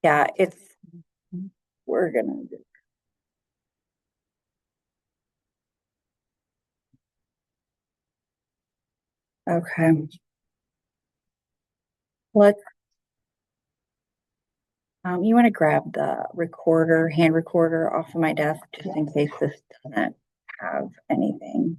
Yeah, we're gonna do. Okay. Let's, you want to grab the hand recorder off of my desk, just in case this doesn't have anything.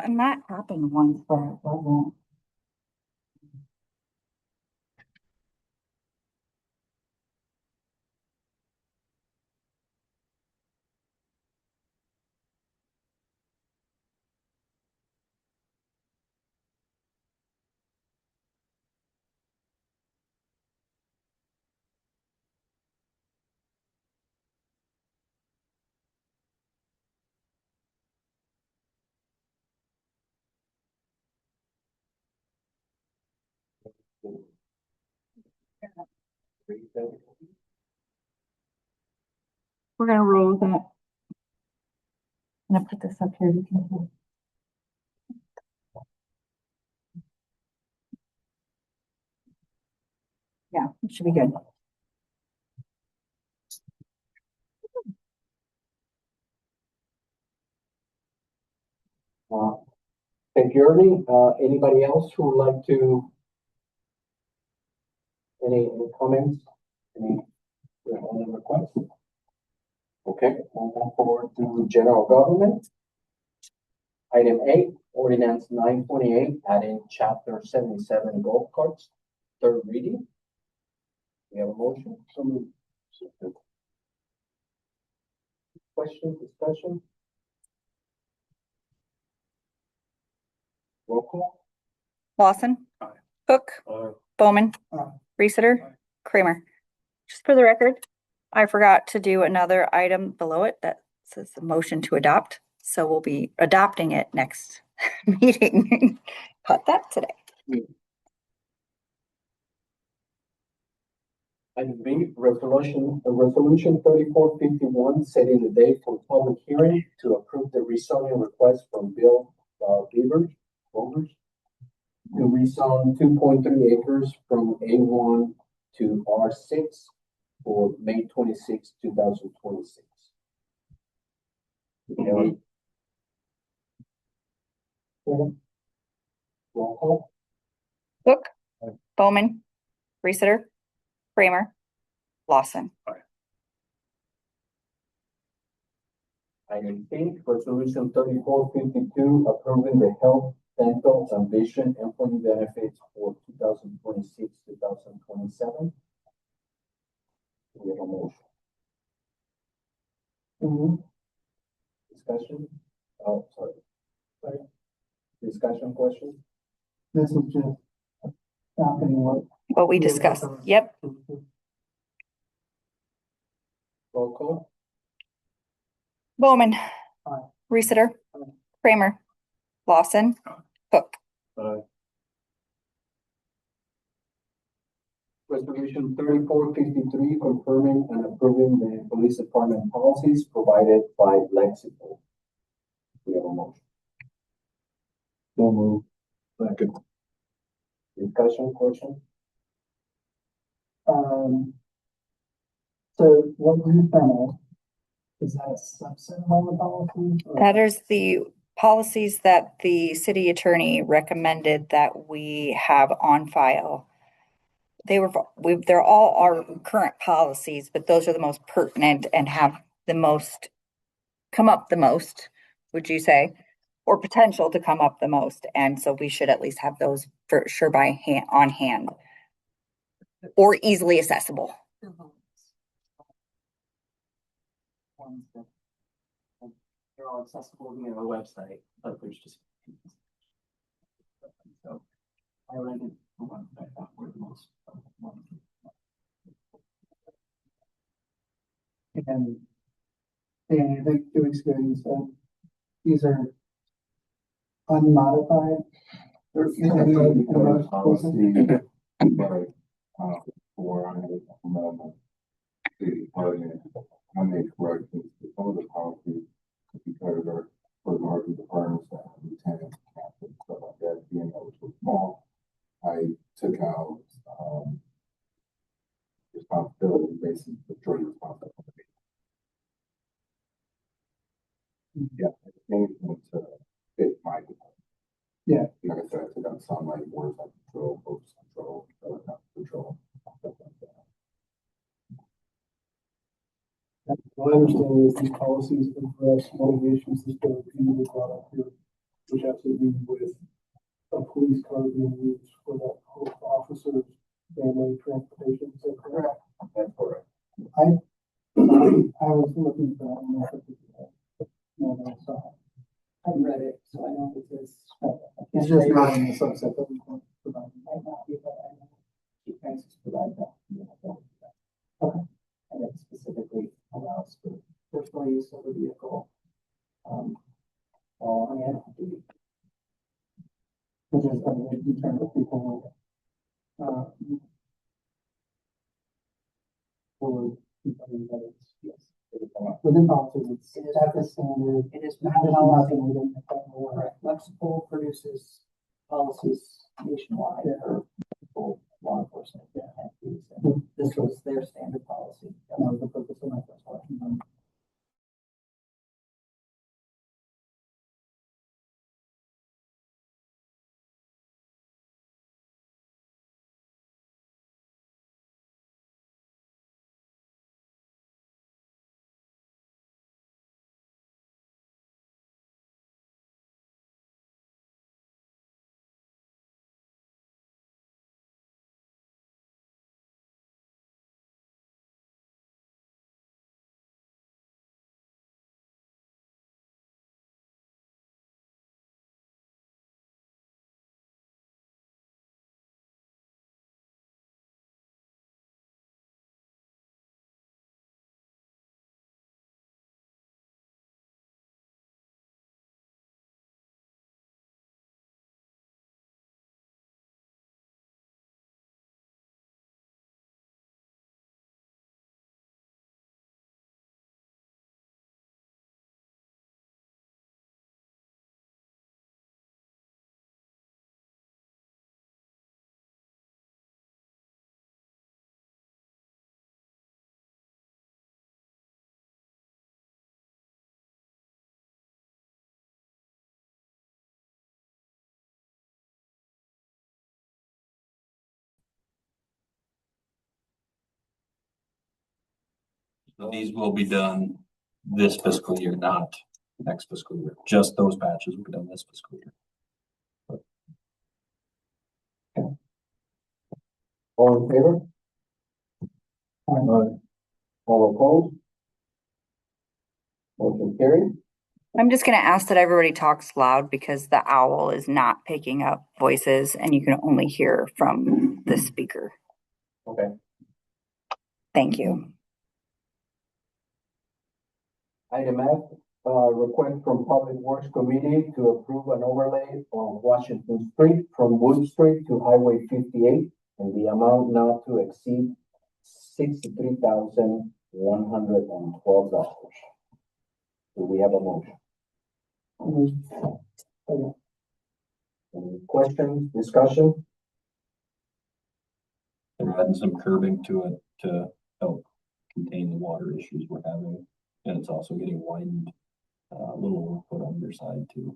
And that happened once, but it wasn't. We're gonna roll with that. I'm gonna put this up here. You can see. Yeah, it should be good. Thank you, Ernie. Anybody else who would like to, any comments, any requests? Okay, we'll move forward to general government. Item 8, ordinance 928, adding chapter 77 golf carts, third reading. We have a motion. Question, discussion? Roll call. Lawson. Aye. Cook. Aye. Bowman. Aye. Reesitter. Kramer. Just for the record, I forgot to do another item below it that says the motion to adopt. So we'll be adopting it next meeting. Cut that today. Item B, resolution 3451, setting the date for public hearing to approve the rezoning request from Bill Bovers to rezone 2.3 acres from A1 to R6 for May 26, 2026. Roll call. Cook. Aye. Bowman. Reesitter. Kramer. Lawson. Item C, resolution 3452, approving the health, dental, and vision employee benefits for 2026, 2027. We have a motion. Discussion? Oh, sorry. Discussion question? This is just happening What we discussed. Yep. Roll call. Bowman. Aye. Reesitter. Aye. Kramer. Lawson. Aye. Cook. Resolution 3453, confirming and approving the police department policies provided by Lexipol. We have a motion. No move. Second. Discussion, question? So what we found, is that a subset of all the policies? That is the policies that the city attorney recommended that we have on file. They're all our current policies, but those are the most pertinent and have the most, come up the most, would you say? Or potential to come up the most. And so we should at least have those for sure on hand. Or easily accessible. They're all accessible via our website, but there's just. So I read it the ones that I thought were the most. And Danny, I think 2 weeks ago you said these are unmodified. Policy, For I the department, I made corrections to some of the policies because our, for larger departments, lieutenants, captains, stuff like that, being that was so small, I took out, responsibility, basically, the majority responsibility. Yeah, anything to fit my department. Yeah. Like I said, I took out some like words like control, focus control, control, stuff like that. My understanding is these policies address one of the issues that's been repeatedly brought up here, which has to do with a police car being used for that officer's family transportation. Is that correct? That's correct. I was looking for that. No, no, so I read it, so I know it is. It's just not in the subset that we can provide. Might not be, but I know you guys provide that. Okay. And it specifically allows for personal use of the vehicle. On active duty. Which is, I mean, in terms of people, for people that it's, yes. Within policies, it's at the standard. It is not policy. We didn't make that more. Lexipol produces policies nationwide for people, law enforcement. This was their standard policy. That was the purpose of my first question. So these will be done this fiscal year, not next fiscal year. Just those patches will be done this fiscal year. All in favor? All opposed? Motion carried. I'm just gonna ask that everybody talks loud because the owl is not picking up voices and you can only hear from the speaker. Okay. Thank you. Item F, request from Public Works Committee to approve an overlay on Washington Street from Wood Street to Highway 58 and the amount not to exceed $63,112. Do we have a motion? Any questions, discussion? They're adding some curbing to it to help contain the water issues we're having. And it's also getting widened, a little put on your side too.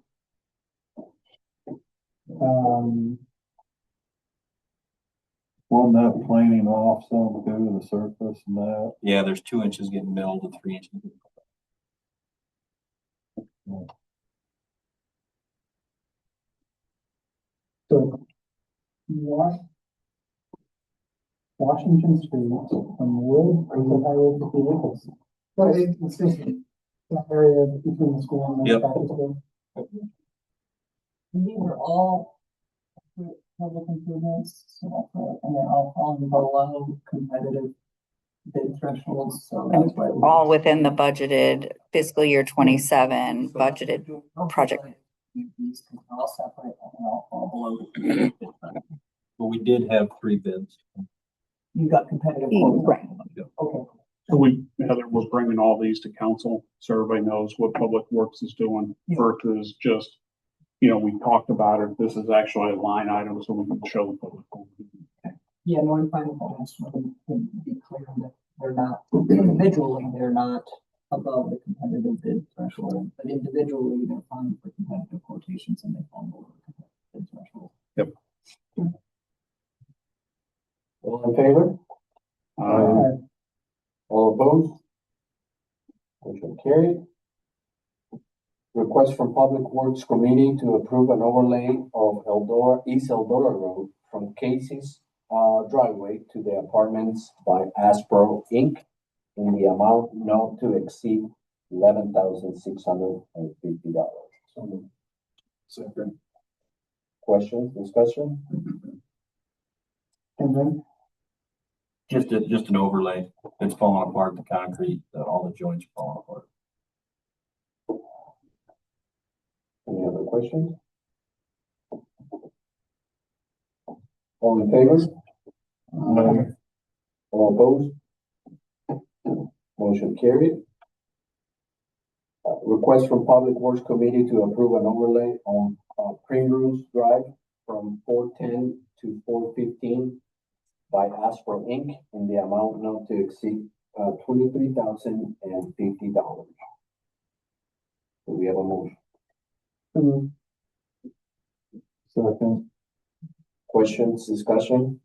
Wasn't that planing off some to the surface and that? Yeah, there's 2 inches getting milled and 3 inches. So, Washington Street from Wood to Highway 58. But it's just that area between the school and the Yep. practice school. These are all public improvements, so that's right, and they're all falling below competitive bid thresholds, so that's why. All within the budgeted fiscal year 27 budgeted project. These can all separate and all fall below the competitive bid threshold. But we did have 3 bids. You got competitive quotes. Right. Okay. So Heather, we're bringing all these to council, so everybody knows what Public Works is doing Yeah. versus just, we talked about it, this is actually a line item, so we can show the public. Yeah, no, I'm fine with that. I just want to be clear that they're not, individually, they're not above the competitive bid threshold, but individually, they're fine for competitive quotations and they fall below the competitive bid threshold. All in favor? All opposed? Motion carried. Request from Public Works Committee to approve an overlay of East Eldora Road from Casey's driveway to the apartments by Aspro Inc. in the amount not to exceed $11,650. Second. Questions, discussion? And then, Just an overlay. It's falling apart, the concrete, all the joints are falling apart. Any other questions? All in favor? All opposed? Motion carried. Request from Public Works Committee to approve an overlay on Primrose Drive from 410 to 415 by Aspro Inc. in the amount not to exceed $23,050. Do we have a motion? Second. Questions, discussion?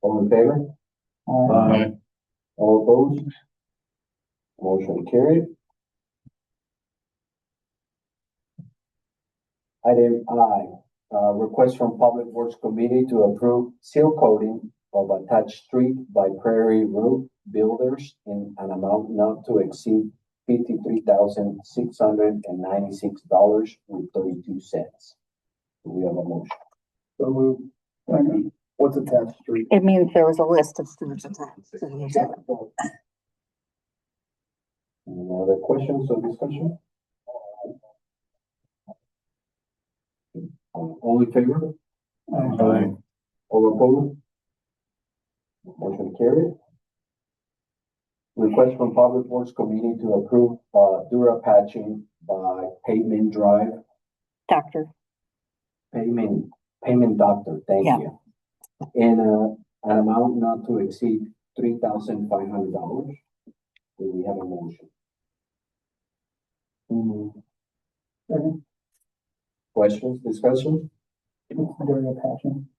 All in favor? All opposed? Motion carried. Item I, request from Public Works Committee to approve seal coating of attached street by Prairie Road Builders in an amount not to exceed $53,696.32. Do we have a motion? so moved. Second. What's attached street? It means there was a list of streets attached. to the exhibit. Any other questions or discussion? All in favor? All opposed? Motion carried. Request from Public Works Committee to approve, Dura patching by Pavement Drive, Payment Doctor, thank Yeah. you. In, an amount not to exceed $3,500. Do we have a motion? Second. Questions, discussion? During a passion.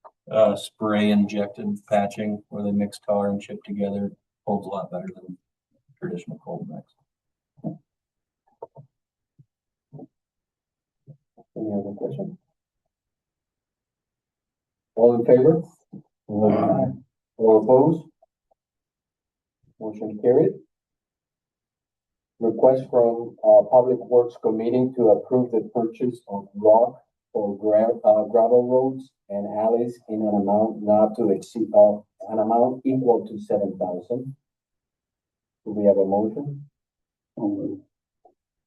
Spray injected patching where they mix tar and chip together, holds a lot better than traditional cold mix. Any other questions? All in favor? All opposed? Motion carried. Request from, Public Works Committee to approve the purchase of rock or gravel roads and alleys in an amount not to exceed, an amount equal to $7,000. Do we have a motion?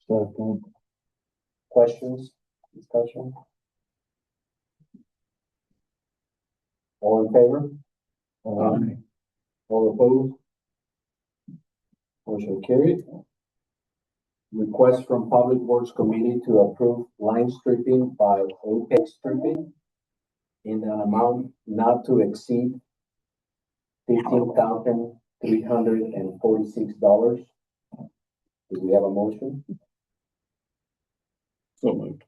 Second. Questions, discussion? All in favor? All opposed? Motion carried. Request from Public Works Committee to approve line stripping by Apex Stripping in an amount not to exceed $15,346. Do we have a motion? So moved.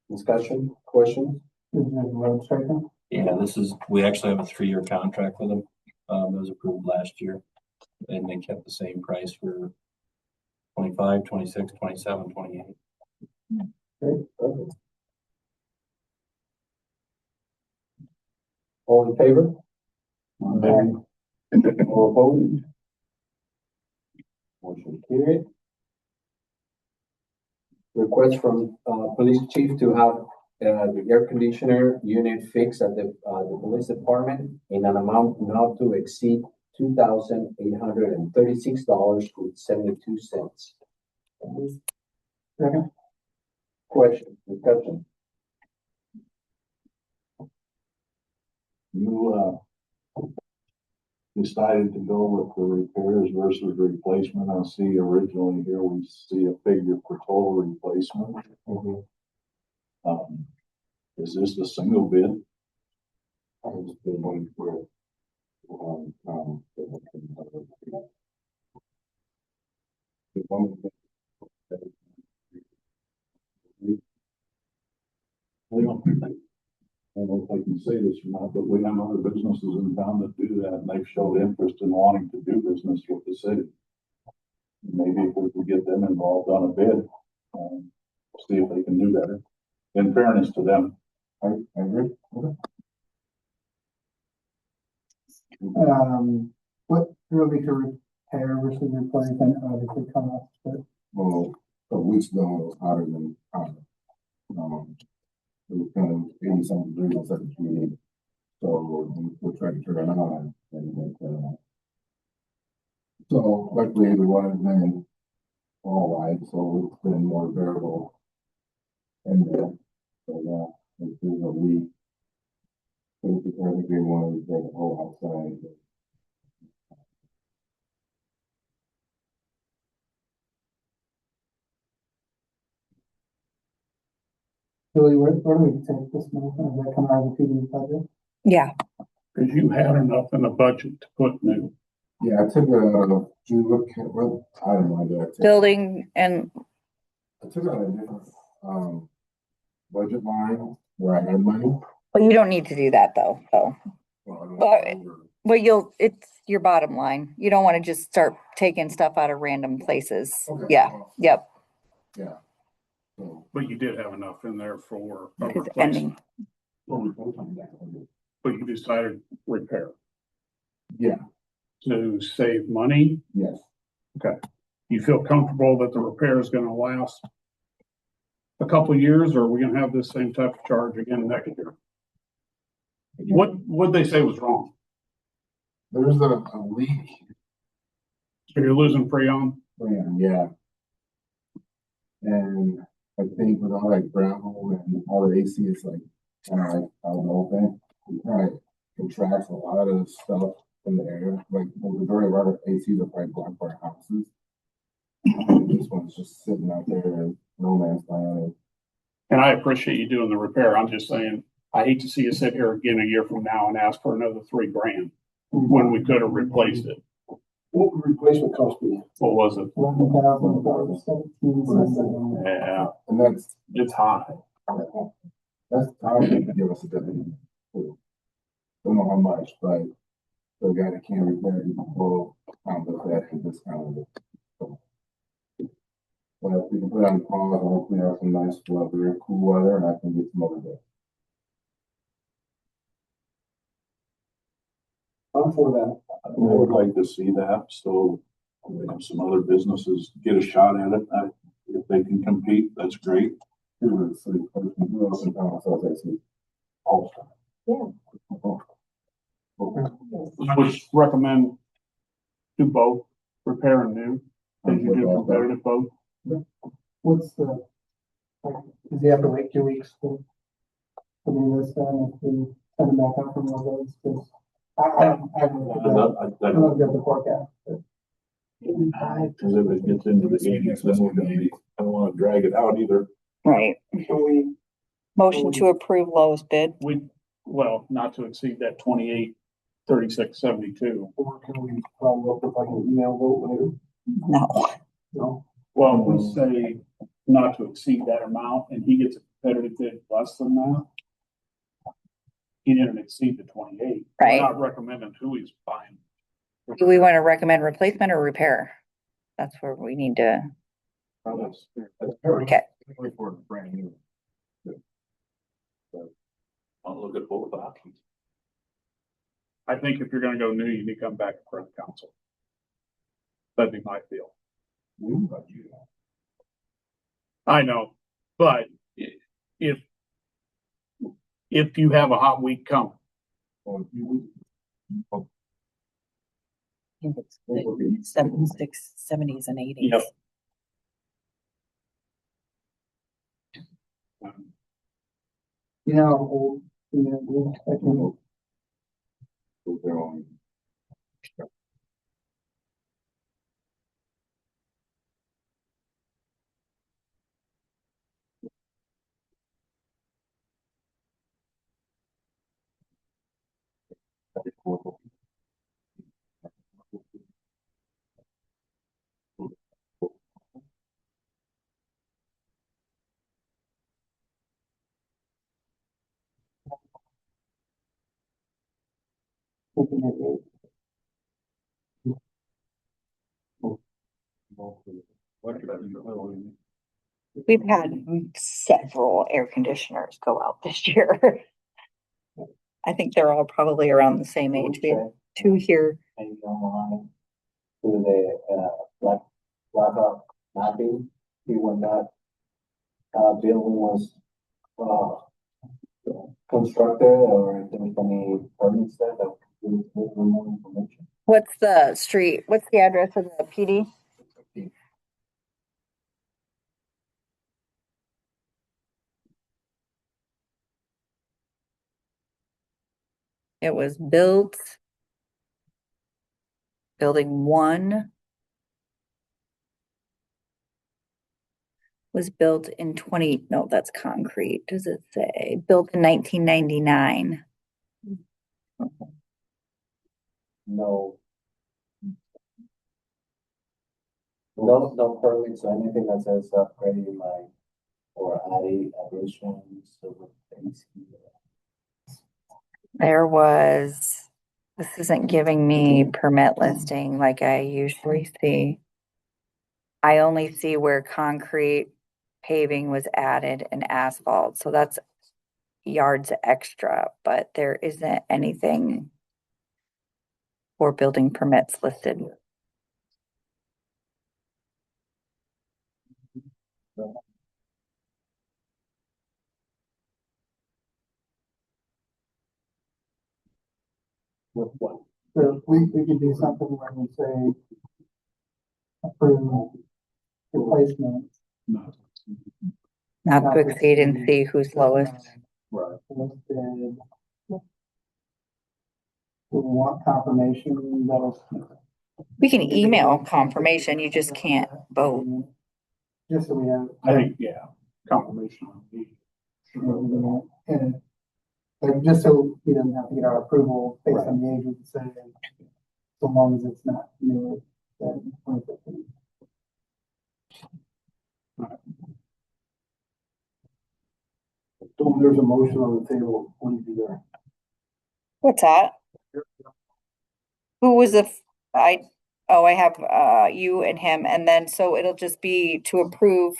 Discussion, questions? This is road striking. Yeah, we actually have a 3-year contract with them. It was approved last year. And they kept the same price for 25, 26, 27, 28. Okay, perfect. All in favor? All opposed? Motion carried. Request from, Police Chief to have, the air conditioner unit fixed at the police department in an amount not to exceed $2,836.72. Second. Question, discussion? you, decided to go with the repairs versus replacement, I see originally here, we see a figure for total replacement. Is this a single bid? I was the one for, the one that- I don't know if I can say this or not, but we have other businesses in town that do that, and they've showed interest in wanting to do business with the city. Maybe if we could get them involved on a bid, see if they can do better, in fairness to them. I agree. What really to repair versus replacement, obviously cost, but Well, a week's ago it was hotter than hotter. It was kind of 80-something degrees on 17. So we're trying to turn it on so luckily the water's been all right, so it's been more bearable in there. So yeah, if there's a leak, basically I think they wanted to get the whole outside. really, where do we take this money from? Does that come out of the PD budget? Yeah, Cause you had enough in the budget to put new. Yeah, I took it out of, do you look at what, I don't know, I took. building and, I took out a different, budget line where I had money. but you don't need to do that though, so. Well, I don't But- know. Well, it's your bottom line. You don't want to just start taking stuff out of random places. Okay, Yeah, well, yep, Yeah. So, But you did have enough in there for a it's replacement, ending. well, we both on that. but you decided repair Yeah, to save money. yes, You feel comfortable that the repair is gonna last a couple of years, or are we gonna have this same type of charge again next year? What'd they say was wrong? there's a leak, So you're losing Freon? yeah. And I think with all that gravel and all the AC is like, kind of like out of the open, it kind of contracts a lot of stuff in the air, like, the majority of our ACs are probably blocked by houses. And this one's just sitting out there and no man's land. And I appreciate you doing the repair. I'm just saying, I hate to see you sit here again a year from now and ask for another $3,000 when we could have replaced it. What would replacement cost be? What was it? $11,000, Yeah, And that's, it's high. that's how they could give us a deputy. Don't know how much, but the guy that can't repair it, will that and discount it. But if we can put it on pause, and hopefully have some nice weather, cool weather, and I can get some other day. I'm for that. I would like to see that, so we have some other businesses get a shot at it. If they can compete, that's great. Here with the city, who else in town sells AC? Also, Okay. I would recommend do both, repair and new, because you do competitive both. What's the, like, does he have to wait 2 weeks to do this, then, if we send him back out from those roads, because I don't know if you have the forecast, but. Because if it gets into the eighties, then we're gonna be, I don't wanna drag it out either. Right. Can we, Motion to approve lowest bid. Well, not to exceed that 28,3672. or can we follow up with like an email vote later? No. No? Well, if we say not to exceed that amount and he gets a competitive bid less than that, he didn't exceed the 28. Right. We're not recommending who he's buying. Do we want to recommend replacement or repair? That's where we need to, That's okay. for brand new. I'll look at both options. I think if you're gonna go new, you need to come back to front council. That'd be my feel. New, but you. I know, but if you have a hot week coming, Well, you. I think it's the 76, 70s and 80s. Yep. You know, old, I can So they're only. We've had several air conditioners go out this year. I think they're all probably around the same age. We have two here. And online to the, blackout mapping, see when that, building was, constructed or if there's any permits there that we need more information. What's the street? What's the address of the PD? It was built. Building 1 was built in no, that's concrete. Does it say? Built in 1999. No. No permits or anything that says upgrading like, or adding additions or things. There was, this isn't giving me permit listing like I usually see. I only see where concrete paving was added and asphalt, so that's yards extra, but there isn't anything for building permits listed. With what? So we could do something where we say approve replacement. No. Not to exceed and see who's lowest. Right. Listed. Do we want confirmation that We can email confirmation, you just can't vote. just so we have. I think, yeah, confirmation on the. And like, just so we don't have to get our approval based on the age of the city, so long as it's not newer than 2015. So there's a motion on the table, what do you do there? What's that? Who was I have, you and him, and then, so it'll just be to approve.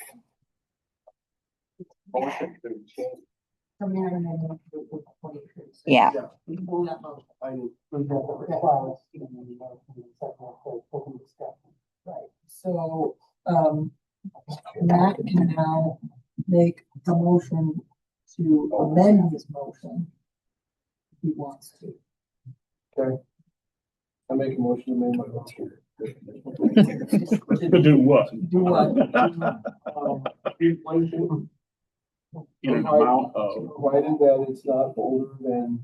Motion to change. Yeah, I Right, so, Matt can now make a motion to amend his motion. If he wants to. I make a motion to amend my motion. To do what? Do what? Inflation. In an amount of Provided that it's not older than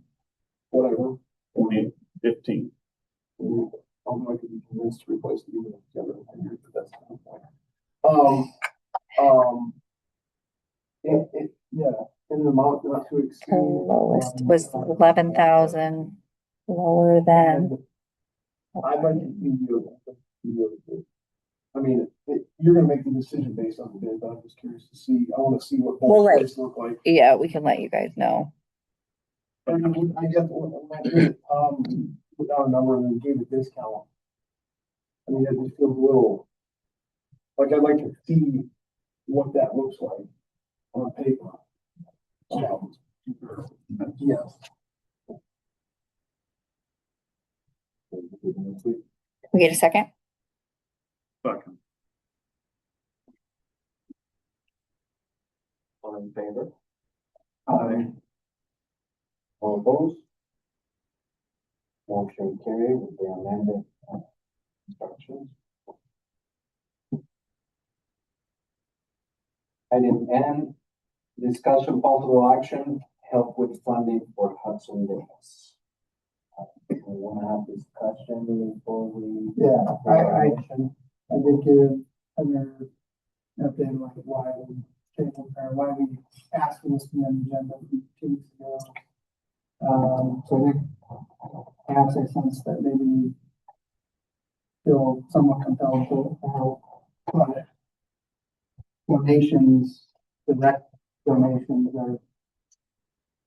whatever. 2015. I'm not gonna be convinced to replace it even if it's younger than 10 years, but that's not the point. Yeah, in an amount not to exceed. her lowest was 11,000 lower than. I'd like to see you. I mean, you're gonna make the decision based on the bid, but I'm just curious to see, I wanna see what We'll both let- places look like. Yeah, we can let you guys know. And I guess, when I did it, put down a number and then gave a discount. I mean, it just feels a little, like I'd like to see what that looks like on paper. Yes. We get a second? Second. All in favor? Aye. All opposed? Motion carried with the amended instructions. Item N, discussion possible action, help with funding for Hudson Davis. We wanna have discussion before we. Yeah, I did give another update like why we tabled, or why we asked for this to be on the agenda 2 weeks ago. So I think perhaps I sense that maybe feel somewhat compelled to help, but donations, direct donations are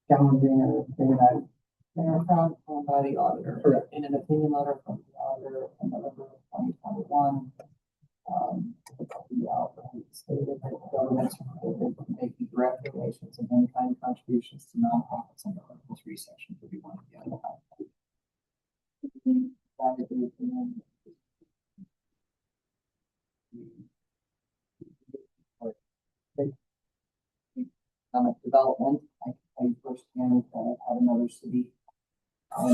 challenging or thing that. They are found by the auditor. Correct. In an opinion letter from the auditor in November of 2021. The auditor stated that governments are making direct donations and in-kind contributions to nonprofits under Article 3, Section 31 of the Idaho Code. That is the opinion. Economic development, I firsthand had another city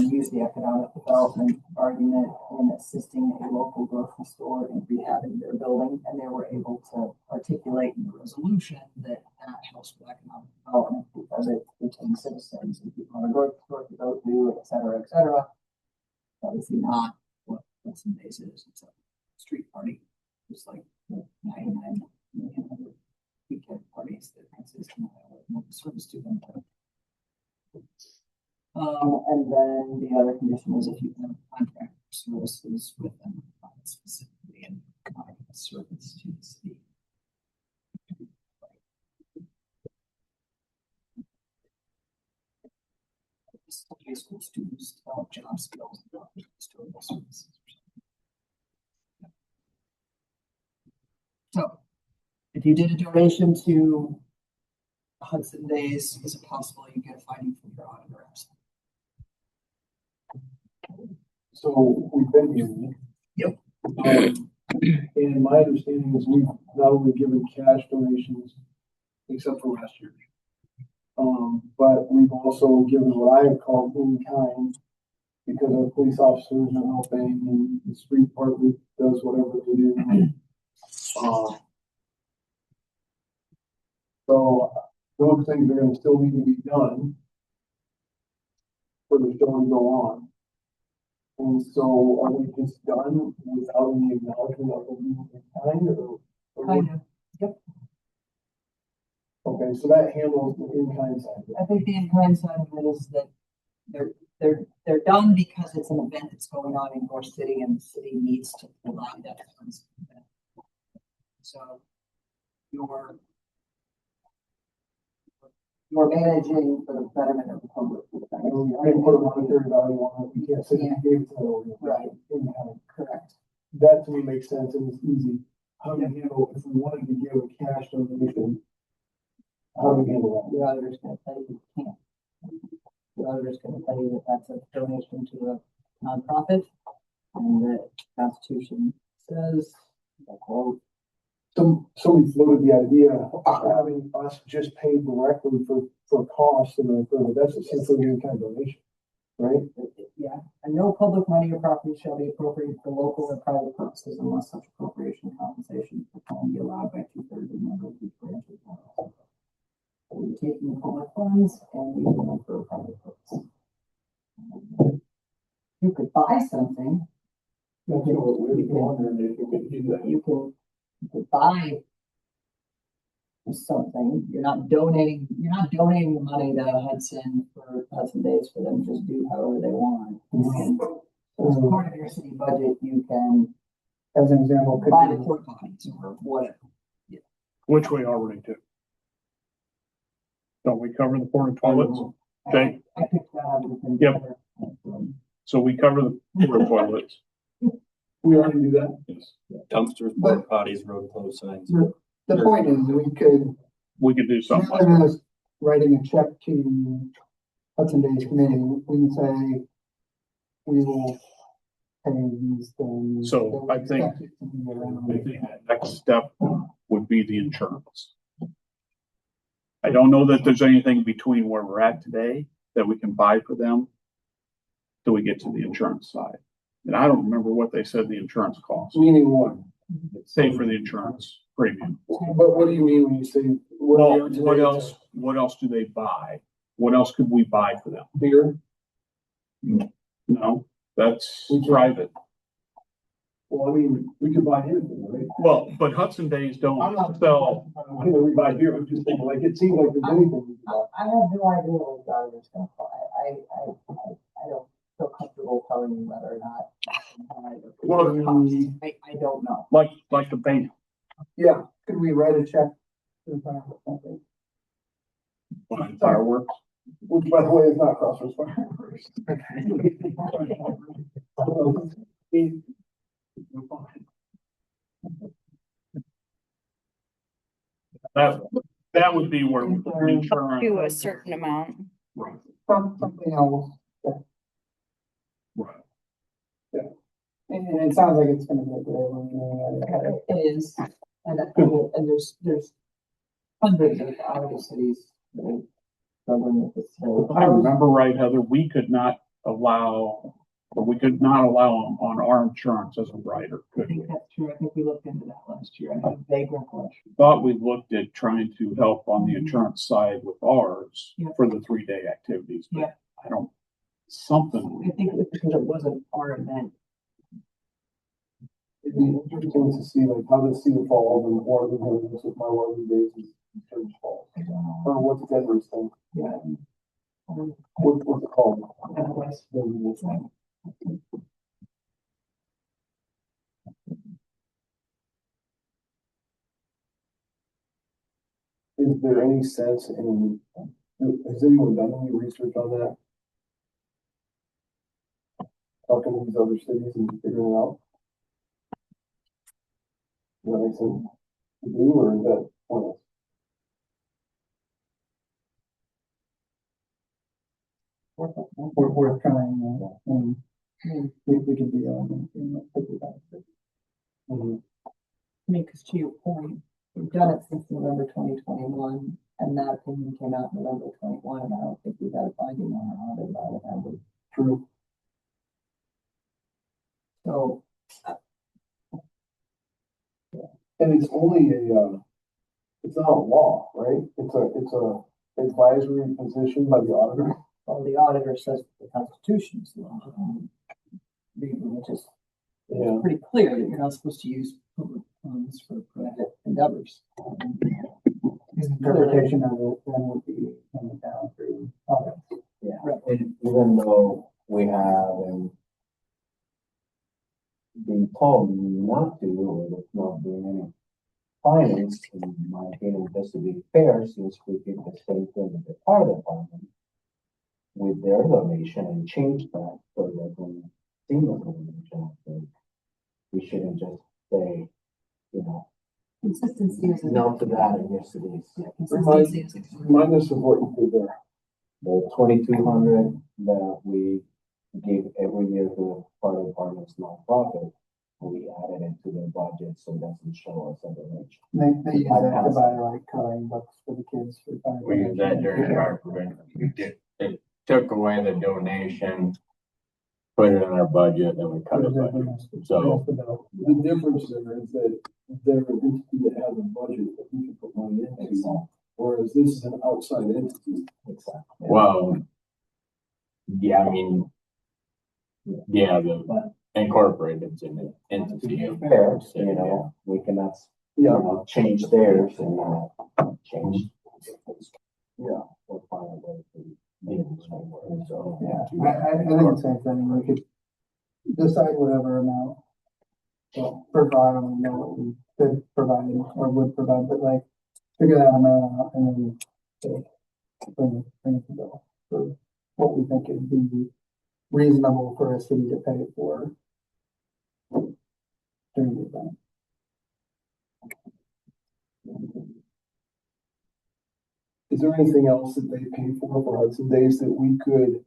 use the economic development argument in assisting a local grocery store in rehabbing their building, and they were able to articulate in the resolution that that helps with economic development because it retains citizens and people on a grocery store to go to, et cetera, et cetera. Obviously not what Hudson Days is. It's a street party, just like 99 million other weekend parties that consist of service to them. And then the other condition is if you have contract services with them, specifically and provide service to the city. High school students develop job skills and custodial services. So, if you did a donation to Hudson Days, is it possible you get a finding from your auditor? So we've been hearing. Yep. And my understanding is we've not only given cash donations, except for last year. But we've also given what I have called in kind, because our police officers are helping and the street department does whatever they do. So those things are gonna still need to be done for the show to go on. And so are we just done without any acknowledgement of the being in kind or? Kind of. Yep. Okay, so that handles the in-kind side. I think the in-kind side of it is that they're done because it's an event that's going on in your city and the city needs to provide that funds. So you're managing for the betterment of the public. I didn't put a monetary value on it, we can't say you gave it to the. Right. In kind. Correct. That to me makes sense and it's easy. How do you handle, if we wanted to give a cash donation? How do we handle The auditor's gonna tell you you can't. The auditor's gonna tell you that that's a donation to a nonprofit, and the Constitution says, I quote, that? Somebody floated the idea of having us just pay directly for costs and that's essentially any kind of donation, right? yeah, and no public money or property shall be appropriated for local or private purposes unless such appropriation and compensation can be allowed by 2/3 of the member of each branch of Congress. So you're taking public funds and using them for a private purpose. You could buy something. That's what we were wondering if we could do that. You could buy something. You're not donating the money to Hudson for Hudson Days for them to just do however they want. So as part of your city budget, you can As an example, could buy the be, porta potties or whatever. Which we already do. Don't we cover the porta toilets? Okay. I picked that up. Within Yep. So we cover the porta toilets. we already do that. Yes. Dumpsters, porta potties, road closed signs. The point is, we could, We could do something like rather that. than us writing a check to Hudson Days Committee, we can say, we will pay these things. So I think- Expect it to be around. I think the next step would be the insurance. I don't know that there's anything between where we're at today that we can buy for them till we get to the insurance side. And I don't remember what they said the insurance costs. Meaning what? Say for the insurance premium. But what do you mean when you say? where we Well, are today, what else do they buy? What else could we buy for them? Beer? No, that's We can't. private. Well, I mean, we could buy anything, right? Well, but Hudson Days don't I'm not sell, I know we buy here, I'm just thinking, like, it seems like there's anything we could buy. I have no idea what Gardner's gonna fly. I don't feel comfortable telling you whether or not. I don't know. like the band. Yeah, Could we write a check to the fire company? Fireworks. which by the way is not Crossroads Fireworks. That would be where we put To insurance. a certain amount. Right, Something else, right. and it sounds like it's gonna be a great one. It is, and there's hundreds of other cities that are struggling with this. If I remember right, Heather, we could not allow on our insurance as a rider, I could we? think that's true. I think we looked into that last year. I have a vague recollection. Thought we looked at trying to help on the insurance side with ours Yeah. for the 3-day activities, Yeah. but I don't, something. I think it's because it wasn't our event. It'd be interesting to see like how the Cedar Falls and Waterloo Hills with my Waterloo Days is Church Falls. Or what's Denver's thing? Yeah. What's it called? Otherwise, Is there any sense in, has anyone done any research on that? Talking to these other cities and figuring it out? Does that make sense to do, or is that pointless? We're trying, and we can be on, think about it. Mhm. I mean, because to your point, we've done it since November 2021, and that opinion came out in November 21, and I don't think we've had a finding on our audit about it, have we? True. So, And it's only it's not a law, right? It's a advisory position by the auditor. well, the auditor says the Constitution is the law, which is Yeah. pretty clear that you're not supposed to use public funds for private endeavors. His interpretation of it then would be coming down through audits. Yeah. And even though we have been told not to, or there's not been any findings, in my opinion, just to be fair, since we did the same thing with the fire department with their donation and changed that for the single donation, I think we shouldn't just say, Consistency is. no to that and yes to this. Yeah, consistency is. Remind us of what you did there. The 2,200 that we give every year to the fire department's nonprofit, we added it to their budget, so it doesn't show us as a rich. They use that to buy like coloring books for the kids for fire. We used that during fire prevention. We did, it took away the donation, put it in our budget, and we cut it back. So, The difference there is that they're an entity that has a budget that we can put money into, whereas this is an outside entity. Exactly. well, yeah, I mean, yeah, the incorporated's in it, To entity. be of- fair, Yeah. we cannot, Yeah, change theirs and change. yeah. Or find a way to make it work, so. Yeah, I think the same thing, we could decide whatever amount. Well, first of all, I don't even know what we could provide or would provide, but like, figure that amount out and then bring it to bill for what we think it'd be reasonable for a city to pay for during the event. Is there anything else that they pay for Hudson Days that we could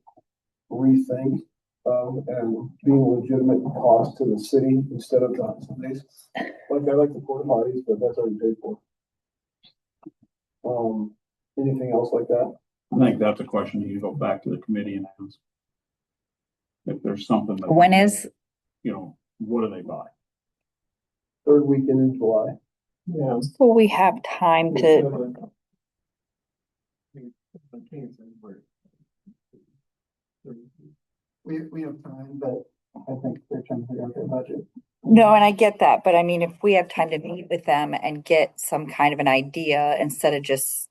rethink and being a legitimate cost to the city instead of the Hudson Days? Like I like the porta potties, but that's already paid for. Anything else like that? I think that's a question you go back to the committee and ask. If there's something that. When is, what do they buy? Third weekend in July. Yeah. will we have time to, we have time, but I think they're trying to figure out their budget. No, and I get that, but I mean, if we have time to meet with them and get some kind of an idea instead of just.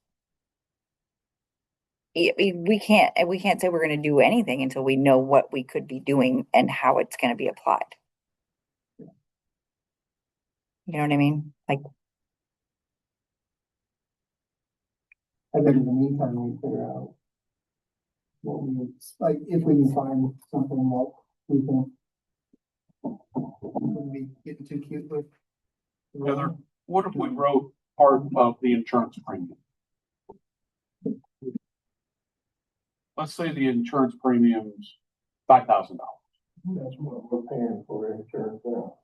We can't say we're gonna do anything until we know what we could be doing and how it's gonna be applied. You know what I mean? Like, I think in the meantime, we figure out what we, like, if we can find something that we can. When we get too cute with. Heather, what if we wrote part of the insurance premium? Let's say the insurance premium's $5,000. That's what we're paying for insurance now.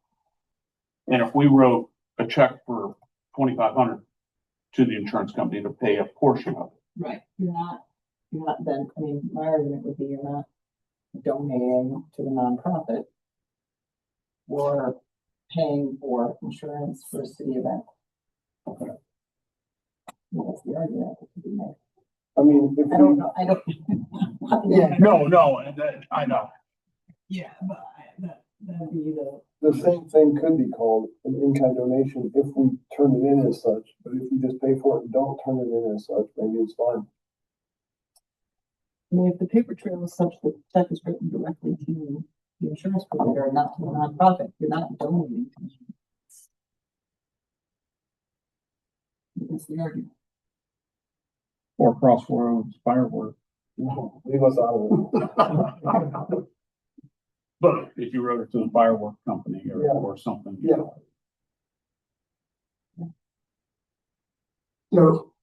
And if we wrote a check for 2,500 to the insurance company to pay a portion of it. Right, you're not then, I mean, my argument would be you're not donating to the nonprofit. Or paying for insurance for a city event. Okay. That's the argument that could be made. I mean, if I don't we, know, I don't. Yeah. No, I know. Yeah, but that'd be the same thing could be called an in-kind donation if we turn it in as such, but if we just pay for it and don't turn it in as such, maybe it's fine. I mean, if the paper trail is such that check is written directly to the insurance provider and not to the nonprofit, you're not donating to insurance. That's the argument. Or Crossroads fireworks. No, leave us out of it. But if you wrote it to the firework company Yeah. or something. Yeah. So.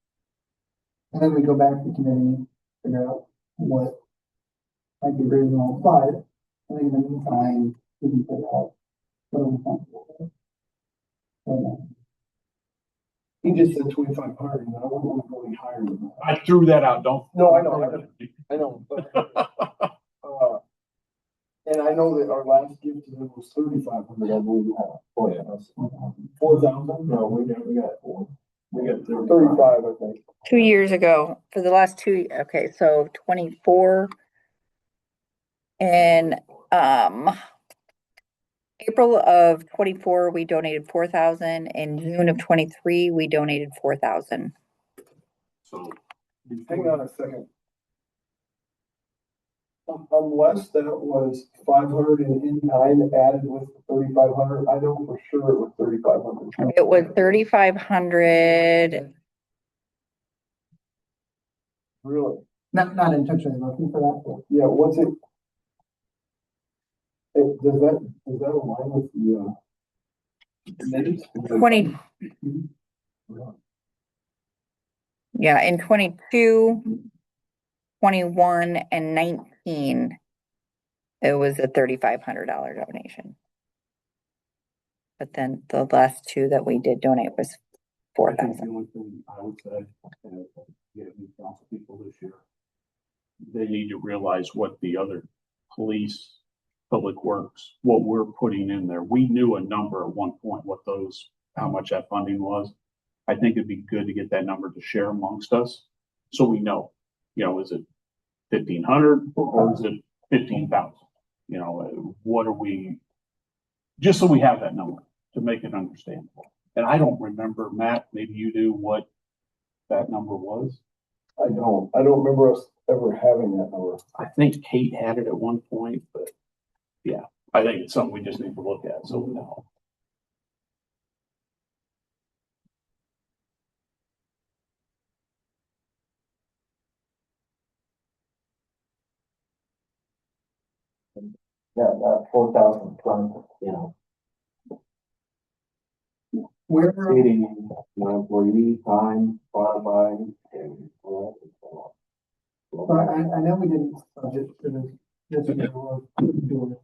And then we go back to committee, figure out what. Might be reasonable, but I think in the meantime, we can figure out. What are we comfortable with. He just said 2,500, and I don't want to go any higher than that. I threw that out, don't. No, I know, but, and I know that our last gift to them was 3,500, I believe. Oh, yeah. 4,000? No, we got 4. We got 35, I think. 2 years ago, for the last okay, so 24. In April of 24, we donated 4,000. In June of 23, we donated 4,000. So. Hang on a second. Unless that was 500 in kind added with 3,500, I know for sure it was 3,500. It was 3,500. Really? Not intentionally looking for that, but. Yeah, what's it? Does that align with the, minutes? 20. Yeah, in 22, 21, and 19, it was a $3,500 donation. But then the last two that we did donate was I think the 4,000. only thing I would say, get new council people this year. They need to realize what the other police, public works, what we're putting in there. We knew a number at one point, how much that funding was. I think it'd be good to get that number to share amongst us. So we know, is it 1,500 or is it 15,000? What are we, just so we have that number to make it understandable. And I don't remember, Matt, maybe you do, what that number was. I don't remember us ever having that number. I think Kate had it at one point, but yeah, I think it's something we just need to look at, so we know. Yeah, that 4,000 front, Where, exceeding my employee time, Spotify, and all that. so I know we didn't budget for this year, we'll do it.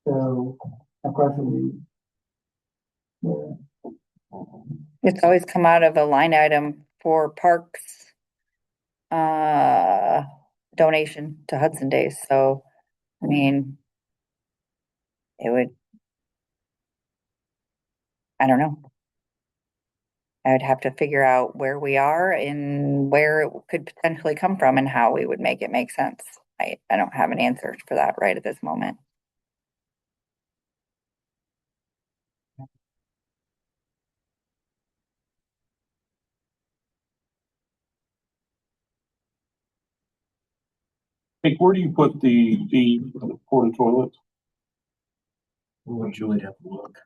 So, a question would be. Where, It's always come out of a line item for parks donation to Hudson Days. So, I mean, I don't know. I would have to figure out where we are and where it could potentially come from and how we would make it make sense. I don't have an answer for that right at this moment. Hey, where do you put the porta toilets? Well, Julie'd have to look.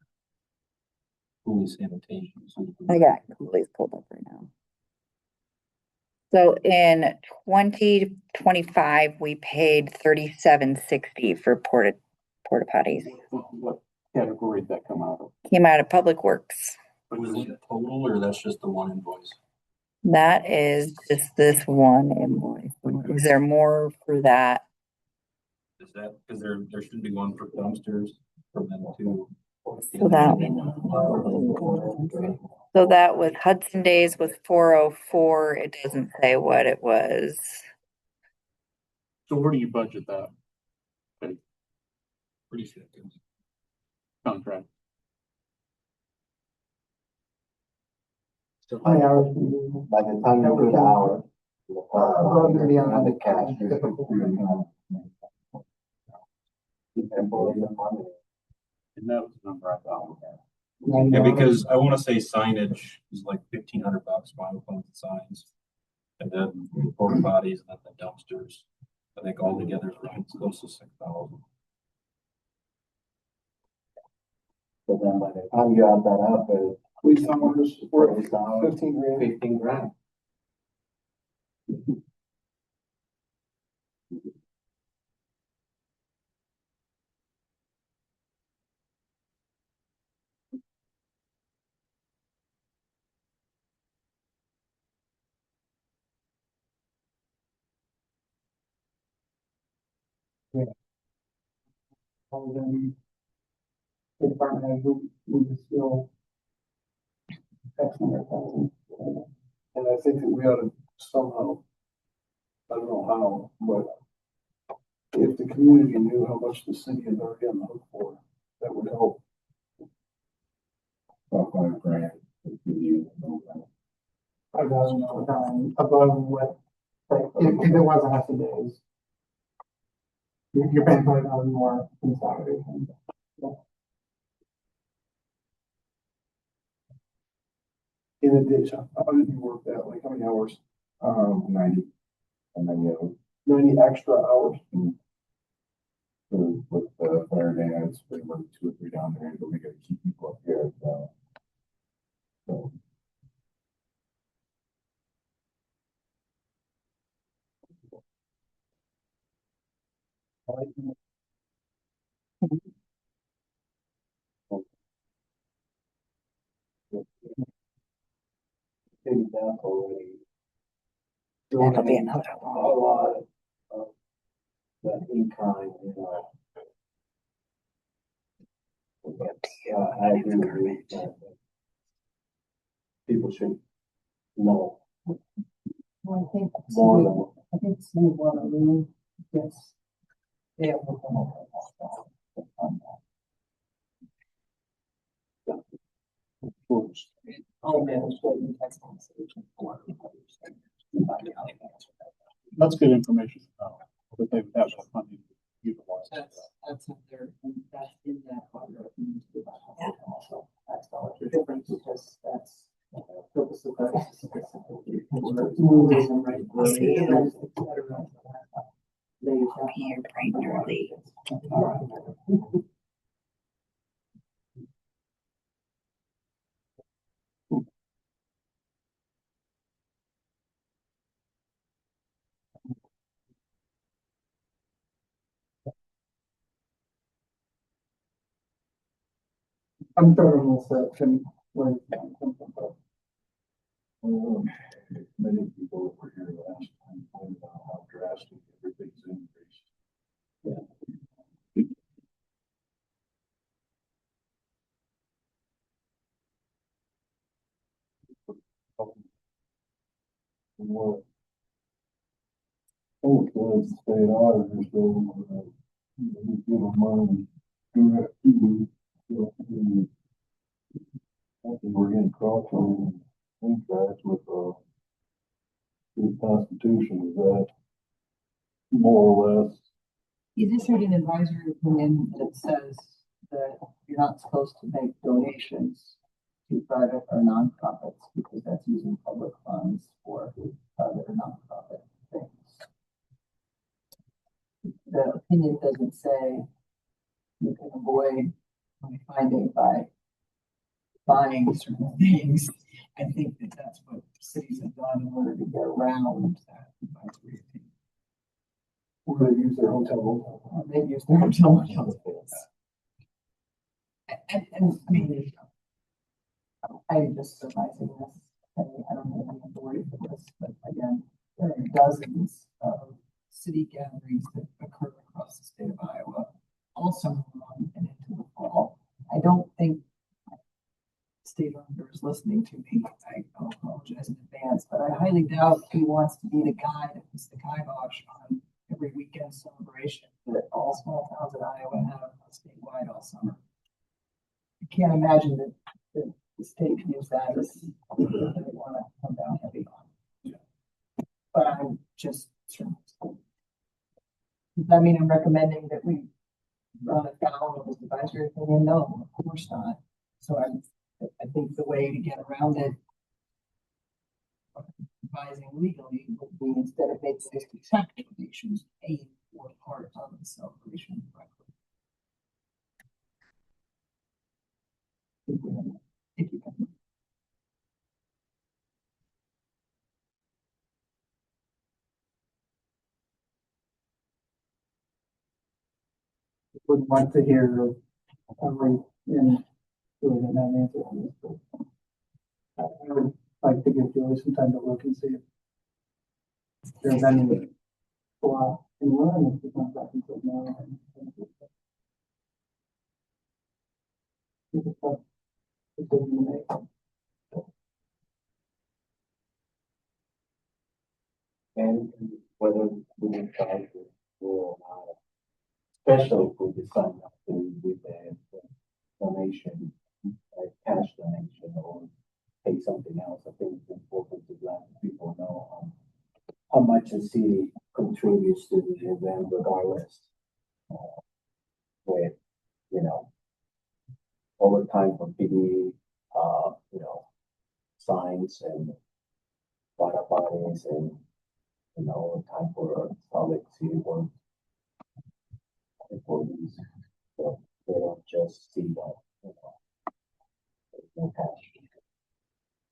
Fully sanitation. I got Cooley's pulled up right now. So in 2025, we paid $37.60 for porta potties. What category did that come out of? Came out of Public Works. Was it total or that's just the one invoice? That is just this one invoice. Is there more for that? Is that, because there should be one for dumpsters for them too. So that was Hudson Days was 404. It doesn't say what it was. So where do you budget that Pretty sure. contract? How many hours do you do? By the time you do the hour. Well, it'll be on the cash. And that was the number I thought. Yeah, because I want to say signage is like $1,500 final cost of signs. And then the porta potties and then the dumpsters. I think all together it's close to 6,000. So then by the time you add that up, it's Police hours, $40,000, 15 grand. 15 grand. The department head, we just still X number of thousand. And I think that we ought to somehow, I don't know how, but if the community knew how much the city is already on the hook for, that would help. About $5 grand. I don't know, above what, like, if it was a Hudson Days. You're paying $20,000 more in salary. In addition, how did you work that? Like how many hours? 90. And then you 90 extra hours? have, with the fire day, it's pretty much 2 or 3 down there, but we gotta keep people up here as well. So. Think that already. That'll be another A one. lot of that in-kind, you know. I agree with you. that People should know Well, I think, more than. I think City of Waterloo gets, they have to come over on that. All management and tax compensation for That's good information. That they have that funding utilized. That's in there, and that's in that budget. Also, tax dollars are different because that's purpose of that. Movies and right. I'll see you. Events, et cetera. They have Be here bright and early. I'm throwing this up, and where it's coming from, but Many people were here last time, pointed out how drastic everything's increased. What? Oh, the state auditor, so, we give them money, do that too. I think we're getting crossed on contracts with, the Constitution, is that more or less. He's issued an advisory opinion that says that you're not supposed to make donations to private or nonprofits because that's using public funds for private or nonprofit things. The opinion doesn't say you can avoid finding by buying certain things. I think that that's what cities have done in order to get around that advisory opinion. We're gonna use their hotel. They use their hotel money on bills. And I mean, I'm just surmising this. I don't have any authority for this, but again, there are dozens of city gatherings that occur across the state of Iowa, all summer long and into the fall. I don't think state auditor is listening to me. I apologize in advance, but I highly doubt he wants to be the guy that puts the kibosh on every weekend celebration that all small towns in Iowa have statewide all summer. I can't imagine that the state views that as they want to come down heavy on. But I'm just sure. Does that mean I'm recommending that we run afoul of his advisory opinion? No, of course not. So I think the way to get around it, advising legally, would be instead of making this check donations, paying for part of the celebration directly. If you can. Would like to hear every, and really didn't have an answer on this, but I would like to give Julie some time to look and see if there's any flaw in one, if it's not back until now. It's a tough decision to make. And whether we can try to or not, especially if we decide not to with a donation, a cash donation, or take something else. I think it's important to let people know how much the city contributes to the event regardless. With, you know, overtime for PD, signs and water bodies and, overtime for public city work employees. So they don't just see that, there's no cash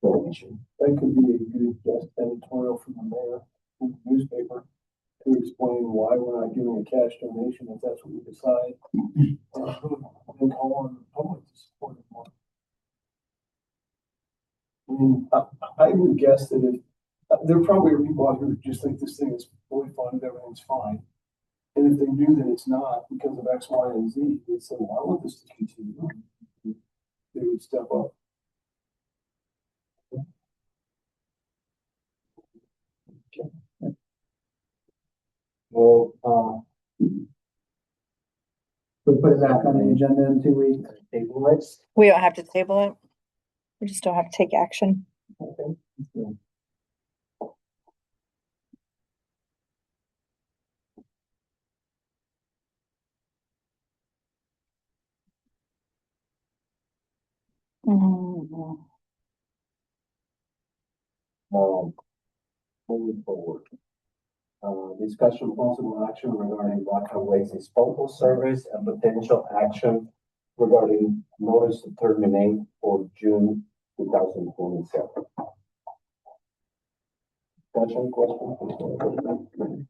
donation. That could be a good just editorial from the mayor in the newspaper to explain why we're not giving a cash donation if that's what we decide. And call on the public to support it more. I mean, I would guess that if, there probably are people out here who just think this thing is fully funded, everything's fine. And if they knew that it's not because of X, Y, and Z, they'd say, well, I want this to continue. They would step up. Well, We put it back on the agenda in 2 weeks. table it. We don't have to table it. We just don't have to take action. Okay. Mhm. Moving forward. Discussion possible action regarding Blackhawk Waste disposal service and potential action regarding notice to terminate for June 2027. Discussion, question?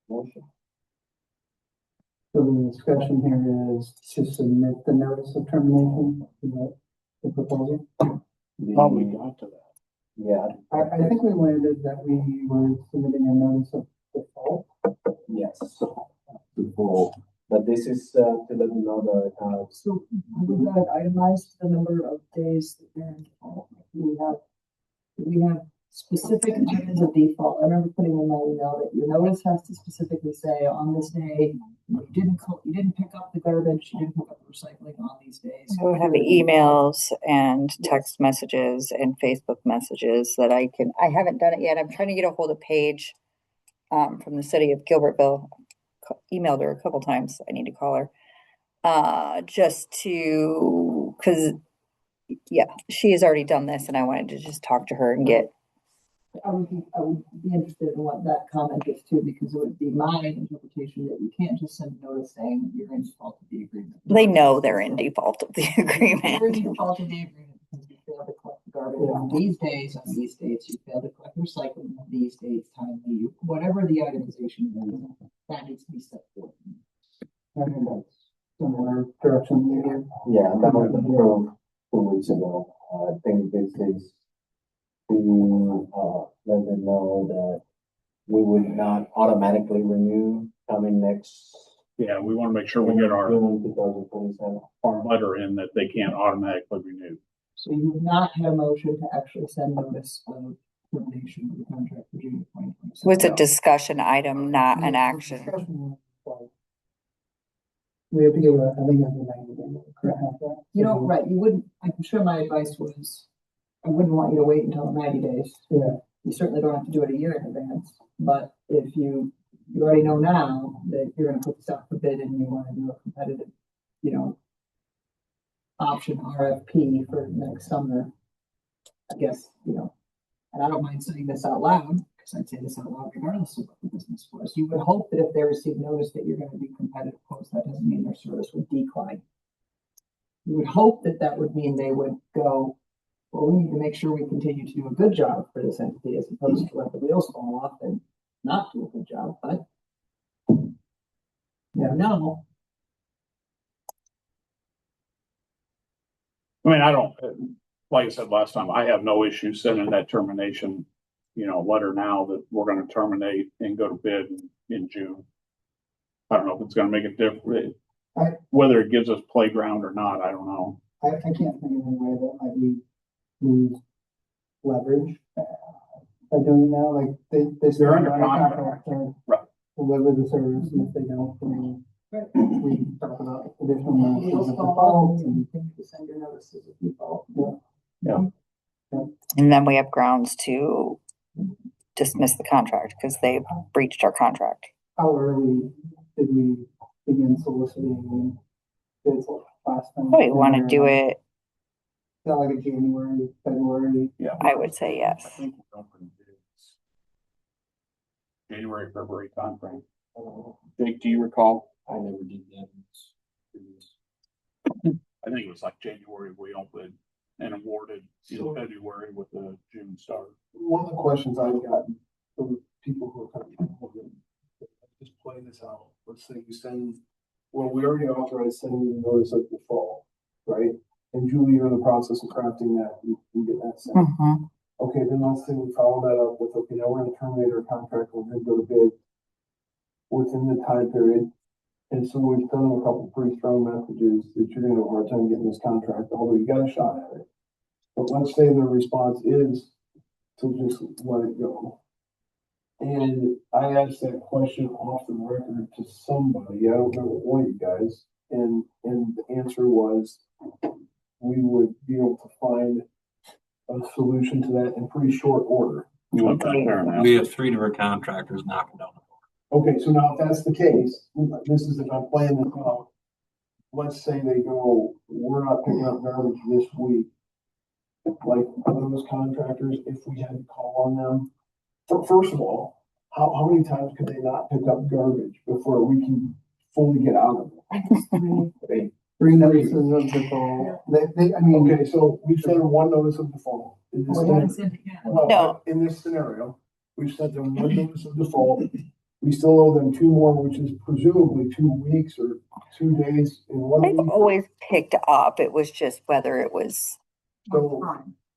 Motion. So the discussion here is to submit the notice of termination, is that the proposal? How we got to that? Yeah, I think we landed that we were submitting a notice of default. yes. Before, But this is to let you know that So we've got it itemized, the number of days that they're in default. We have specific items of default. I remember putting in my email that your notice has to specifically say on this day, you didn't pick up the garbage, you didn't pick up the recycling on these days. We have emails and text messages and Facebook messages that I haven't done it yet. I'm trying to get a hold of Paige. from the city of Gilbertville. Emailed her a couple times. I need to call her. Just to, cause yeah, she has already done this and I wanted to just talk to her and get, I would be interested in what that comment is too, because it would be my interpretation that you can't just send a notice saying you're in default of the agreement. they know they're in default of the You're in agreement. default of the agreement because you failed to collect the garbage on these days, on these dates, you failed to collect recycling on these dates, timely, whatever the itemization is, that needs to be set forth. I think that's similar direction we did. Yeah, that was approved 2 weeks ago. I think this is to, let them know that we would not automatically renew coming next. Yeah, we want to make sure we get our June 2027. letter in that they can't automatically renew. So you have not had a motion to actually send notice of termination of the contract for June 2027. Was a discussion item, not an action. We have to give a, I think it's a 90 day, correct? You know, right, you wouldn't, I'm sure my advice was, I wouldn't want you to wait until 90 days. Yeah. You certainly don't have to do it a year in advance, but if you already know now that you're gonna put this out for bid and you wanna do a competitive, you know, option RFP for next summer, I guess, you know, and I don't mind saying this out loud, because I'd say this out loud regardless of what the business was. You would hope that if they receive notice that you're gonna be competitive quotes, that doesn't mean their service would decline. You would hope that that would mean they would go, well, we need to make sure we continue to do a good job for this entity as opposed to let the wheels fall off and not do a good job, but no. I mean, I don't, like I said last time, I have no issue sending that termination, you know, letter now that we're gonna terminate and go to bid in June. I don't know if it's gonna make a difference, whether it gives us playground or not, I don't know. I can't think of any way that might be lose leverage by doing that, like they. They're under sign a contract. to Right. Deliver the service, and if they don't, then we talk about additional notices Wheels of fall off default and you and. think to send your notices of default. And then we have grounds to dismiss the contract because they breached our contract. How early did we begin soliciting bids last time? We want to do it, Is that like a January, February? Yeah. I would say I yes. think it's open bids. January, February timeframe. Jake, do you recall? I never did that. I think it was like January we opened and awarded in February with the June start. One of the questions I've gotten from people who are kind of, just play this out. Let's say you send, well, we already authorized sending the notice of default, right? And Julie, you're in the process of crafting that and get that sent. Mhm. Okay, then let's say we follow that up with, okay, now we're gonna terminate our contract, we're gonna go to bid within the time period. And so we've done a couple pretty strong messages that you're gonna have a hard time getting this contract, although you got a shot at it. But let's say the response is to just let it go. And I asked that question off the record to somebody, I don't remember one of you guys, and the answer was we would be able to find a solution to that in pretty short order. You want that there now? We have 3 different contractors knocking down the door. Okay, so now if that's the case, this is if I'm playing this out. Let's say they go, we're not picking up garbage this week. Like, are those contractors, if we had to call on them, first of all, how many times could they not pick up garbage before we can fully get out of it? Three notices of default. I mean. Okay, so we've sent them one notice of default. In this We haven't scenario. sent it yet. Well, No. in this scenario, we've sent them one notice of default. We still owe them 2 more, which is presumably 2 weeks or 2 days in 1 They've week. always picked up. It was just whether it was So,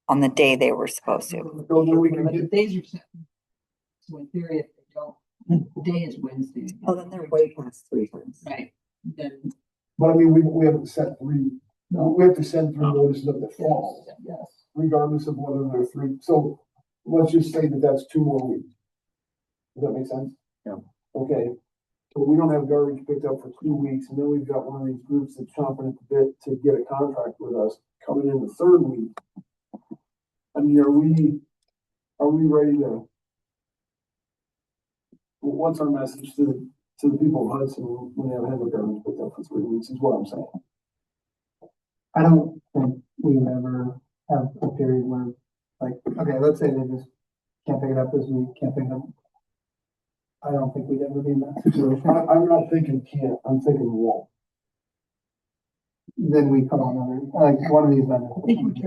on the day they were supposed to. So then we can But the get- days are set. So in theory, if they don't, the day is Wednesday. Oh, then they're way past 3 times. Right, then, but I mean, we haven't sent 3, no. we have to send 3 notices of default, Yes. regardless of whether they're 3. So let's just say that that's 2 more weeks. Does that make sense? Yeah. Okay, so we don't have garbage picked up for 2 weeks, and then we've got one of these groups that's chomping at the bit to get a contract with us coming in the 3rd week. I mean, are we ready to what's our message to the people of Hudson when they haven't had their garbage picked up for 3 weeks is what I'm saying. I don't think we would ever have a period where, like, okay, let's say they just can't pick it up this week, can't pick it up. I don't think we'd ever be in that situation. I'm not thinking can't, I'm thinking won't. Then we call another, like, one of these vendors. I think what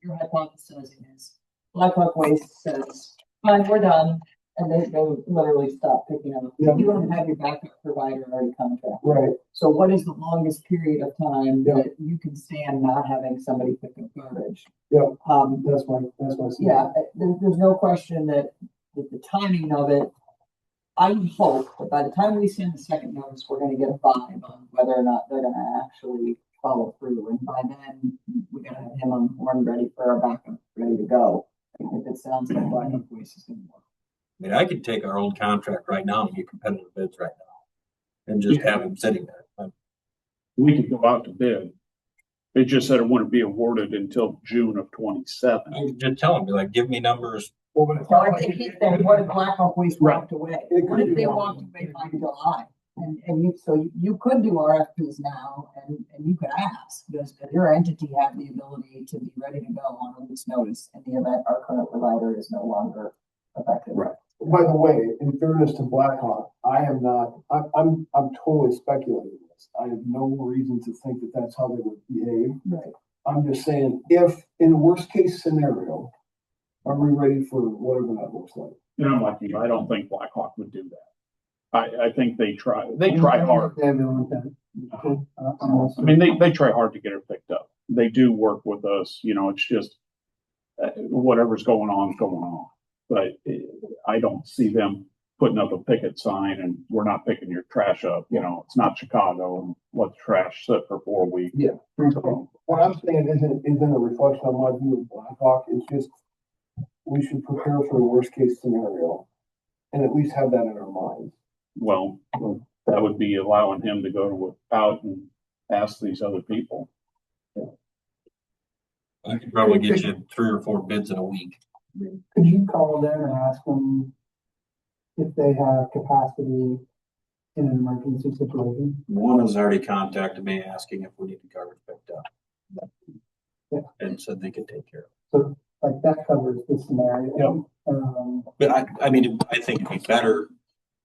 your hypothesis is, Blackhawk Waste says, fine, we're done, and they literally stop picking up. Yeah. You don't have your backup provider already contracted. Right. So what is the longest period of time Yeah. that you can stand not having somebody pick up garbage? Yeah. Um, That's my. yeah, there's no question that the timing of it, I would hope that by the time we send the second notice, we're gonna get a vibe on whether or not they're gonna actually follow through. And by then, we gotta have him on the horn ready for our backup, ready to go. If it sounds like Blackhawk Waste is gonna work. I mean, I could take our old contract right now and get competitive bids right now and just have them sitting there. We could go out to bid. It just said it wouldn't be awarded until June of 27. I would just tell them, be like, give me numbers. Well, but So I think he's saying, what if Blackhawk Waste walked away? It What could if be they wrong. walked away by July? And you, so you could do RFPs now and you could ask, does your entity have the ability to be ready to go on this notice in the event our current provider is no longer effective? Right. By the way, in fairness to Blackhawk, I'm totally speculating this. I have no reason to think that that's how they would behave. Right. I'm just saying, if in the worst case scenario, are we ready for whatever that looks like? And I'm like you, I don't think Blackhawk would do that. I think they try hard. They have their own thing. I mean, they try hard to get it picked up. They do work with us, you know, it's just whatever's going on is going on. But I don't see them putting up a picket sign and we're not picking your trash up, you know, it's not Chicago and let the trash sit for 4 weeks. Yeah. What I'm saying isn't a reflection on my view of Blackhawk, it's just, we should prepare for the worst case scenario and at least have that in our minds. Well, that would be allowing him to go out and ask these other people. I could probably get you 3 or 4 bids in a week. Could you call them and ask them if they have capacity in an emergency situation? One has already contacted me asking if we need the garbage picked up. Yeah. And said they could take care of it. So like that covers the scenario. But I mean, I think it'd be better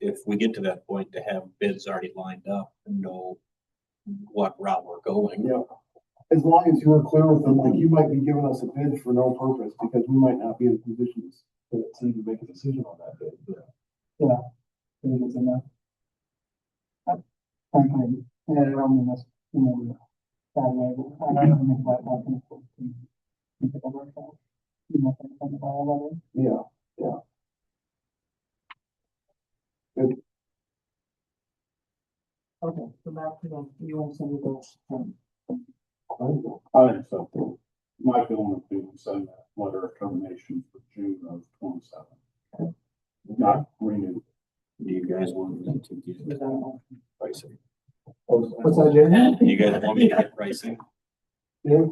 if we get to that point to have bids already lined up and know what route we're going. Yeah. As long as you're clear with them, like you might be giving us a bid for no purpose because we might not be in positions to make a decision on that bid. Yeah. I think it's enough. Okay, and I don't mean this, you know, that way, but I don't think that one can afford to pick up our trash. You know, think about all of it. Yeah. Good. Okay, so back to them, you want to send me those, I think so. My feeling would be to send that letter of termination for June of 27. Not renewed. Do you guys want me to get pricing? What's that, Jerry? Do you guys want me to get pricing? Yeah.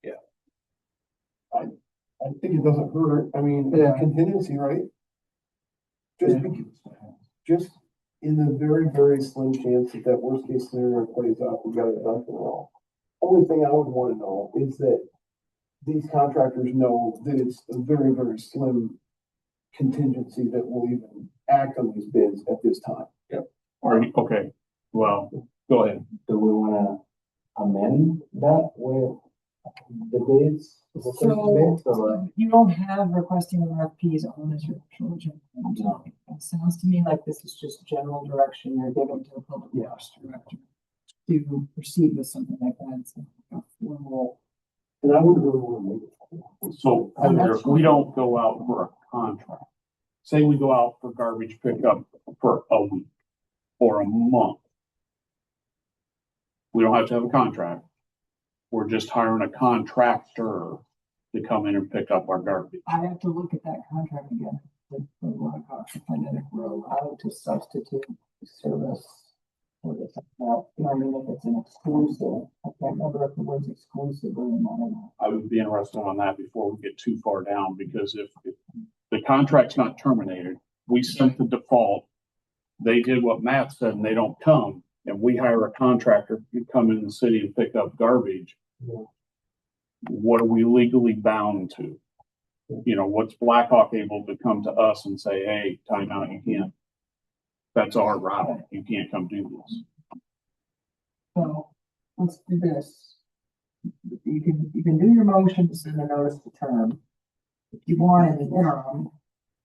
Yeah. I think it doesn't hurt. I mean, Yeah. contingency, right? Just in the very, very slim chance that worst case scenario plays out, we got it done for all. Only thing I would want to know is that these contractors know that it's a very, very slim contingency that will even act on these bids at this time. Okay, well, go ahead. Do we wanna amend that with the bids? So you don't have requesting RFPs on this resolution. It sounds to me like this is just general direction you're giving to the public works director to proceed with something like that. It's a formal. And I wouldn't really want to make it. So if we don't go out for a contract, say we go out for garbage pickup for a week or a month. We don't have to have a contract. We're just hiring a contractor to come in and pick up our garbage. I have to look at that contract again. For Blackhawk to find out if we're allowed to substitute service. For this, you know, I mean, if it's an exclusive, I can't remember if the word's exclusive or not. I would be interested on that before we get too far down, because if the contract's not terminated, we sent the default they did what Matt said and they don't come, and we hire a contractor to come in the city and pick up garbage, what are we legally bound to? You know, what's Blackhawk able to come to us and say, hey, time out, you can't. That's our route. You can't come do this. So, let's do this. You can do your motion to send a notice to term. If you want in the interim,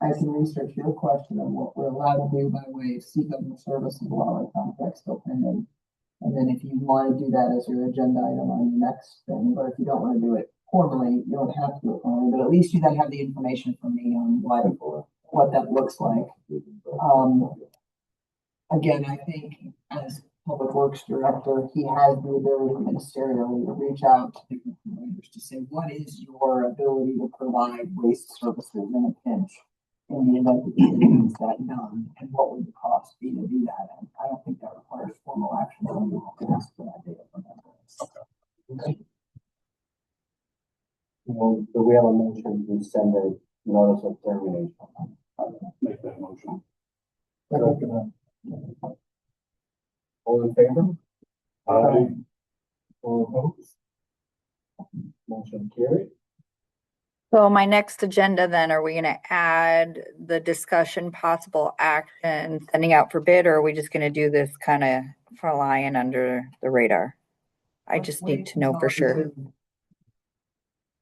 I can research your question on what we're allowed to do by way of C government services while our contract's still pending. And then if you want to do that as your agenda item on your next thing, or if you don't want to do it formally, you don't have to do it formally, but at least you then have the information from me on what that looks like. Again, I think as Public Works Director, he has the ability ministerially to reach out to different providers to say, what is your ability to provide waste services in a pinch? In the event that you needs that done, and what would the cost be to do that? And I don't think that requires formal action. So we will ask for that data from them. Well, do we have a motion to send a notice of termination? Make that motion. All in favor? All opposed? Motion carried. So my next agenda then, are we gonna add the discussion, possible action, sending out for bid, or are we just gonna do this kind of flying under the radar? I just need to know for sure.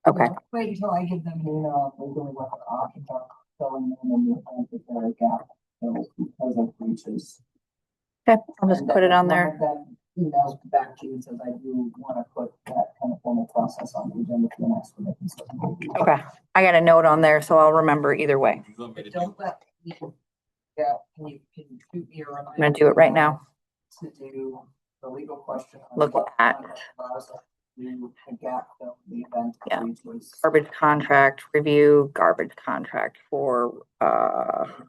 Okay, Wait until I give them an email, legally what their options are, filling in the event that there are gap fills because of breaches. okay, I'll just put it on there. One of them emails back to you and says, I do want to put that kind of formal process on the agenda for the next one. Okay, I got a note on there, so I'll remember either way. You want me to do Don't let me, yeah, you can shoot me a reminder. I'm gonna do it right now. To do the legal question. on Look what at- conduct allows us to do a gap fill in the event. of Yeah. breaches. Garbage contract, review garbage contract for, Gap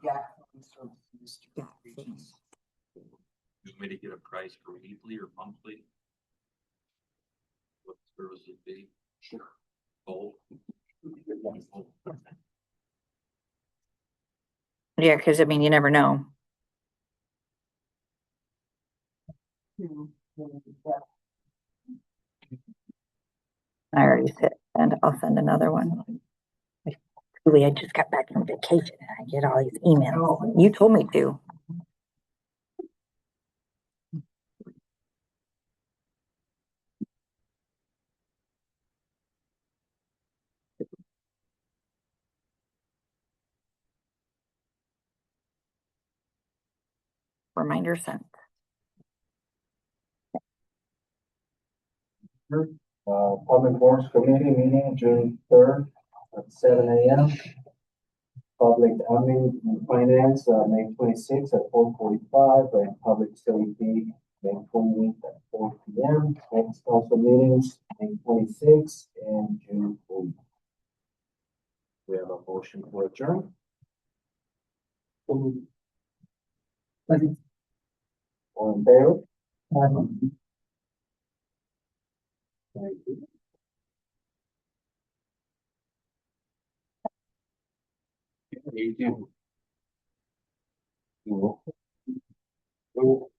filling services to breaches. you want me to get a price for weekly or monthly? What the service would be? Sure. Both. yeah, cause I mean, you never know. I already said, and I'll send another one. Truly, I just got back from vacation and I get all these emails. You told me to. Reminder sent. Public Works Committee meeting June 3rd at 7 a.m. Public Admin and Finance, May 26th at 4:45, and Public Safety, May 28th at 4 p.m. Next council meetings, May 26th and June 8th. We have a motion to adjourn. All in favor? Thank you. You do. You will.